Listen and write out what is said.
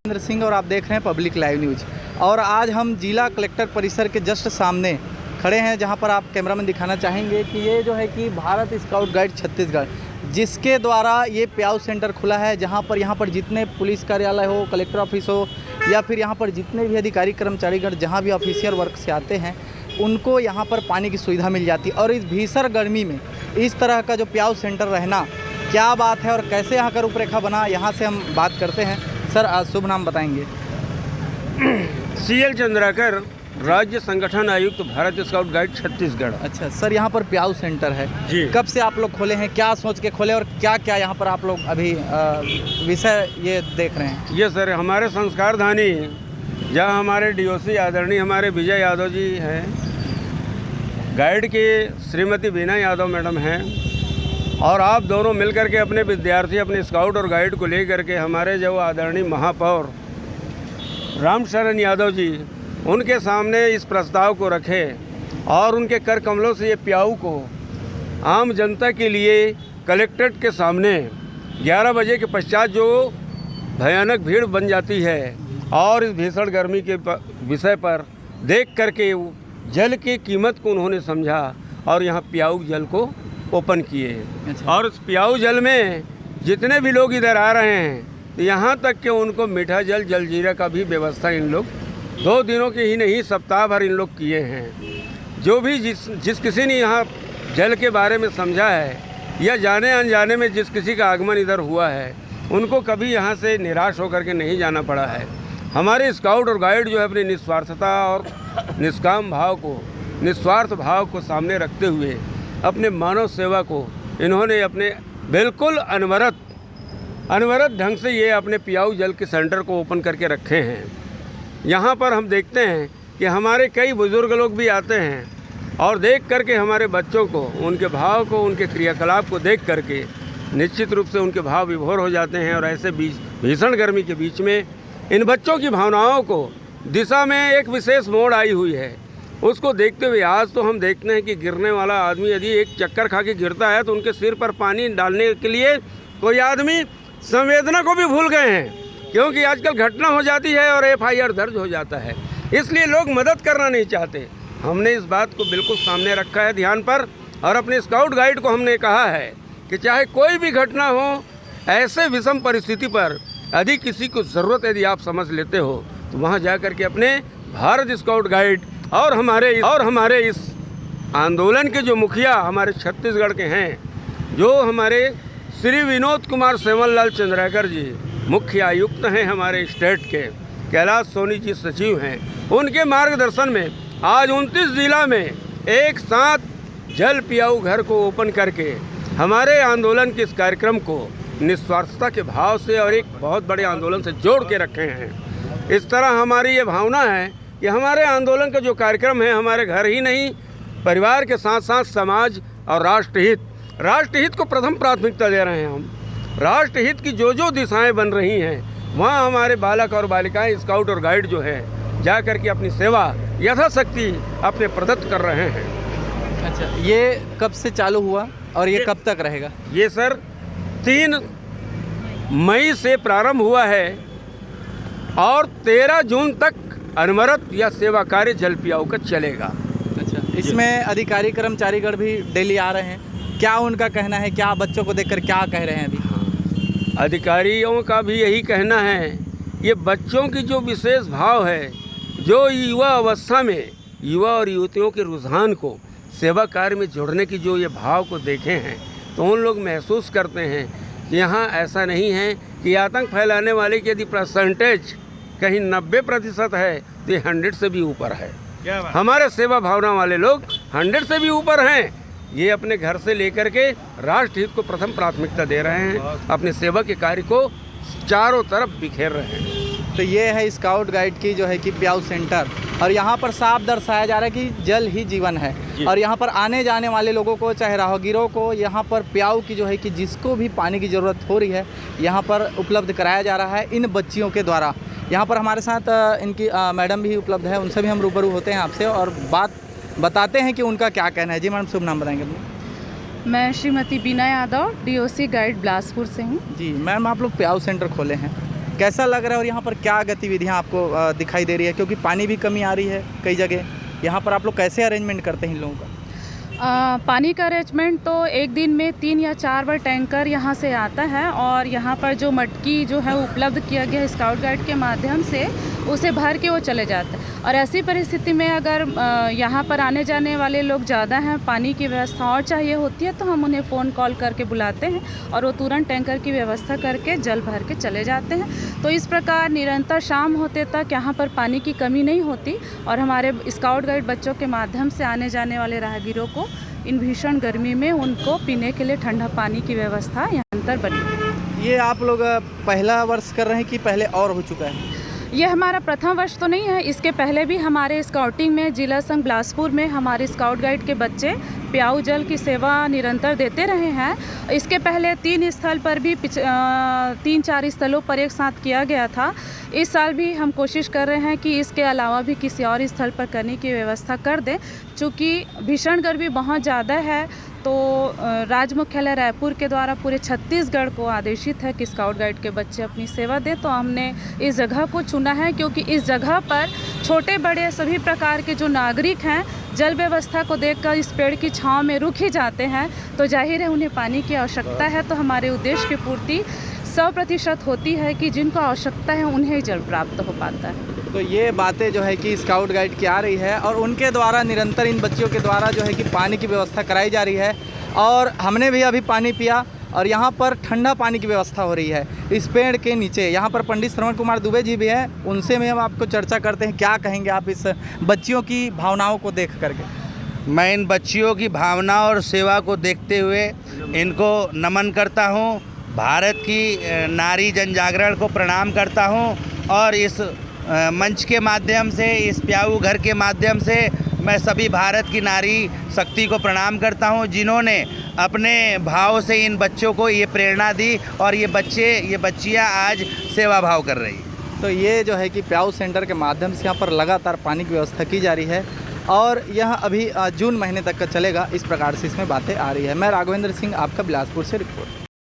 इंद्र सिंह और आप देख रहे हैं पब्लिक लाइव न्यूज। और आज हम जिला कलेक्टर परिसर के जस्ट सामने खड़े हैं, जहां पर आप कैमरा में दिखाना चाहेंगे कि ये जो है कि भारत स्काउट गाइड छत्तीसगढ़, जिसके द्वारा ये प्याऊ सेंटर खुला है, जहां पर यहाँ पर जितने पुलिस कार्यालय हो, कलेक्टर ऑफिस हो, या फिर यहाँ पर जितने भी अधिकारी कर्मचारीगण जहाँ भी ऑफिशियल वर्क से आते हैं, उनको यहाँ पर पानी की सुविधा मिल जाती है। और इस भीषण गर्मी में इस तरह का जो प्याऊ सेंटर रहना क्या बात है और कैसे यहाँ का रूपरेखा बना, यहाँ से हम बात करते हैं। सर, आज शुभ नाम बताएंगे। CL चंद्राकर, राज्य संगठन आयुक्त, भारत स्काउट गाइड छत्तीसगढ़। अच्छा सर, यहाँ पर प्याऊ सेंटर है जी। कब से आप लोग खोले हैं, क्या सोच के खोले और क्या क्या यहाँ पर आप लोग अभी विषय ये देख रहे हैं? ये सर हमारे संस्कार धानी, जहाँ हमारे DOC आदरणीय हमारे विजय यादव जी हैं, गाइड की श्रीमती बीना यादव मैडम हैं, और आप दोनों मिलकर के अपने विद्यार्थी, अपने स्काउट और गाइड को लेकर के हमारे जो आदरणीय महापौर रामशरण यादव जी, उनके सामने इस प्रस्ताव को रखे और उनके कर कमलों से ये प्याऊ को आम जनता के लिए कलेक्ट्रेट के सामने 11 बजे के पश्चात जो भयानक भीड़ बन जाती है, और इस भीषण गर्मी के विषय पर देख करके जल की कीमत को उन्होंने समझा और यहाँ प्याऊ जल को ओपन किए। अच्छा। और उस प्याऊ जल में जितने भी लोग इधर आ रहे हैं, तो यहाँ तक कि उनको मीठा जल, जलजीरा का भी व्यवस्था इन लोग 2 दिनों के ही नहीं, सप्ताह भर इन लोग किए हैं। जो भी जिस किसी ने यहाँ जल के बारे में समझा है, या जाने अनजाने में जिस किसी का आगमन इधर हुआ है, उनको कभी यहाँ से निराश होकर के नहीं जाना पड़ा है। हमारे स्काउट और गाइड जो है अपनी निस्वार्थता और निष्काम भाव को, निस्वार्थ भाव को सामने रखते हुए अपने मानव सेवा को इन्होंने अपने बिल्कुल अनवरत ढंग से ये अपने प्याऊ जल के सेंटर को ओपन करके रखे हैं। यहाँ पर हम देखते हैं कि हमारे कई बुज़ुर्ग लोग भी आते हैं और देख करके हमारे बच्चों को, उनके भाव को, उनके क्रियाकलाप को देख करके निश्चित रूप से उनके भाव विभोर हो जाते हैं। और ऐसे भीषण गर्मी के बीच में इन बच्चों की भावनाओं को दिशा में एक विशेष मोड़ आई हुई है। उसको देखते हुए आज तो हम देखते हैं कि गिरने वाला आदमी यदि एक चक्कर खा के गिरता है, तो उनके सिर पर पानी डालने के लिए कोई आदमी संवेदना को भी भूल गए हैं, क्योंकि आजकल घटना हो जाती है और FIR दर्ज हो जाता है, इसलिए लोग मदद करना नहीं चाहते। हमने इस बात को बिल्कुल सामने रखा है ध्यान पर, और अपने स्काउट गाइड को हमने कहा है कि चाहे कोई भी घटना हो, ऐसे विषम परिस्थिति पर यदि किसी को ज़रूरत यदि आप समझ लेते हो, तो वहाँ जा कर के अपने भारत स्काउट गाइड और हमारे इस आंदोलन के जो मुखिया हमारे छत्तीसगढ़ के हैं, जो हमारे श्री विनोद कुमार सेवनलाल चंद्राकर जी मुख्य आयुक्त हैं हमारे स्टेट के, कैलाश सोनी जी सचिव हैं, उनके मार्गदर्शन में आज 29 जिला में एक साथ जल पियाऊ घर को ओपन करके हमारे आंदोलन के इस कार्यक्रम को निस्वार्थता के भाव से और एक बहुत बड़े आंदोलन से जोड़ के रखे हैं। इस तरह हमारी ये भावना है कि हमारे आंदोलन का जो कार्यक्रम है, हमारे घर ही नहीं, परिवार के साथ साथ समाज और राष्ट्रहित को प्रथम प्राथमिकता दे रहे हैं हम। राष्ट्रहित की जो दिशाएं बन रही हैं, वहाँ हमारे बालक और बालिकाएं, स्काउट और गाइड जो है, जा कर के अपनी सेवा यथाशक्ति अपने प्रदत्त कर रहे हैं। अच्छा, ये कब से चालू हुआ और ये कब तक रहेगा? ये सर 3 मई से प्रारंभ हुआ है और 13 जून तक अनवरत या सेवा कार्य जल पियाऊ का चलेगा। अच्छा, इसमें अधिकारी कर्मचारीगण भी डेली आ रहे हैं, क्या उनका कहना है, क्या बच्चों को देखकर क्या कह रहे हैं अभी? अधिकारियों का भी यही कहना है, ये बच्चों की जो विशेष भाव है, जो युवा अवस्था में युवा और युवतियों के रुझान को सेवा कार्य में जोड़ने की जो ये भाव को देखे हैं, तो उन लोग महसूस करते हैं कि यहाँ ऐसा नहीं है कि आतंक फैलाने वाले की यदि परसेंटेज कहीं 90% है, तो ये 100 से भी ऊपर है। हमारे सेवा भावना वाले लोग 100 से भी ऊपर हैं। ये अपने घर से लेकर के राष्ट्रहित को प्रथम प्राथमिकता दे रहे हैं, अपने सेवा के कार्य को चारों तरफ बिखेर रहे हैं। तो ये है स्काउट गाइड की जो है कि प्याऊ सेंटर, और यहाँ पर साफ दर्शाया जा रहा है कि जल ही जीवन है। और यहाँ पर आने जाने वाले लोगों को, चाहे राहगीरों को, यहाँ पर प्याऊ की जो है कि जिसको भी पानी की ज़रूरत हो रही है, यहाँ पर उपलब्ध कराया जा रहा है इन बच्चियों के द्वारा। यहाँ पर हमारे साथ इनकी मैडम भी उपलब्ध है, उनसे भी हम रूबरू होते हैं आपसे और बात बताते हैं कि उनका क्या कहना है। जी मैडम, शुभ नाम बताएंगे? मैं श्रीमती बीना यादव, DOC गाइड बिलासपुर से हूँ। जी मैम, आप लोग प्याऊ सेंटर खोले हैं, कैसा लग रहा है और यहाँ पर क्या गतिविधियाँ आपको दिखाई दे रही है, क्योंकि पानी भी कमी आ रही है कई जगह, यहाँ पर आप लोग कैसे अरेंजमेंट करते हैं इन लोगों का? पानी का अरेंजमेंट तो एक दिन में 3 या 4 बार टैंकर यहाँ से आता है और यहाँ पर जो मटकी जो है उपलब्ध किया गया है स्काउट गाइड के माध्यम से, उसे भर के वो चले जाते हैं। और ऐसी परिस्थिति में अगर यहाँ पर आने जाने वाले लोग ज़्यादा हैं, पानी की व्यवस्था और चाहिए होती है, तो हम उन्हें फ़ोन कॉल करके बुलाते हैं और वो तुरंत टैंकर की व्यवस्था करके जल भर के चले जाते हैं। तो इस प्रकार निरंतर शाम होते तक यहाँ पर पानी की कमी नहीं होती और हमारे स्काउट गाइड बच्चों के माध्यम से आने जाने वाले राहगीरों को इन भीषण गर्मी में उनको पीने के लिए ठंडा पानी की व्यवस्था यहाँ पर बनी। ये आप लोग पहला वर्ष कर रहे हैं कि पहले और हो चुका है? ये हमारा प्रथम वर्ष तो नहीं है, इसके पहले भी हमारे स्काउटिंग में जिला संघ बिलासपुर में हमारे स्काउट गाइड के बच्चे प्याऊ जल की सेवा निरंतर देते रहे हैं। इसके पहले 3 स्थल पर भी 3-4 स्थलों पर एक साथ किया गया था। इस साल भी हम कोशिश कर रहे हैं कि इसके अलावा भी किसी और स्थल पर करने की व्यवस्था कर दें। चूँकि भीषण गर्मी बहुत ज़्यादा है, तो राज्य मुख्यालय रायपुर के द्वारा पूरे छत्तीसगढ़ को आदेशित है कि स्काउट गाइड के बच्चे अपनी सेवा दें। तो हमने इस जगह को चुना है क्योंकि इस जगह पर छोटे बड़े सभी प्रकार के जो नागरिक हैं जल व्यवस्था को देखकर इस पेड़ की छांव में रुक ही जाते हैं, तो जाहिर है उन्हें पानी की आवश्यकता है। तो हमारे उद्देश्य की पूर्ति 100% होती है कि जिनको आवश्यकता है उन्हें जल प्राप्त हो पाता है। तो ये बातें जो है कि स्काउट गाइड की आ रही है और उनके द्वारा निरंतर इन बच्चों के द्वारा जो है कि पानी की व्यवस्था कराई जा रही है। और हमने भी अभी पानी पिया और यहाँ पर ठंडा पानी की व्यवस्था हो रही है इस पेड़ के नीचे। यहाँ पर पंडित श्रवण कुमार दुबे जी भी हैं, उनसे भी हम आपको चर्चा करते हैं। क्या कहेंगे आप इस बच्चियों की भावनाओं को देख करके? मैं इन बच्चियों की भावना और सेवा को देखते हुए इनको नमन करता हूँ, भारत की नारी जनजागरण को प्रणाम करता हूँ और इस मंच के माध्यम से, इस प्याऊ घर के माध्यम से मैं सभी भारत की नारी शक्ति को प्रणाम करता हूं, जिन्होंने अपने भाव से इन बच्चों को ये प्रेरणा दी और ये बच्चियां आज सेवा भाव कर रही। तो ये जो है कि प्याऊ सेंटर के माध्यम से यहाँ पर लगातार पानी की व्यवस्था की जा रही है और यह अभी जून महीने तक का चलेगा। इस प्रकार से इसमें बातें आ रही है। मैं राघवेंद्र सिंह, आपका बिलासपुर से रिपोर्ट।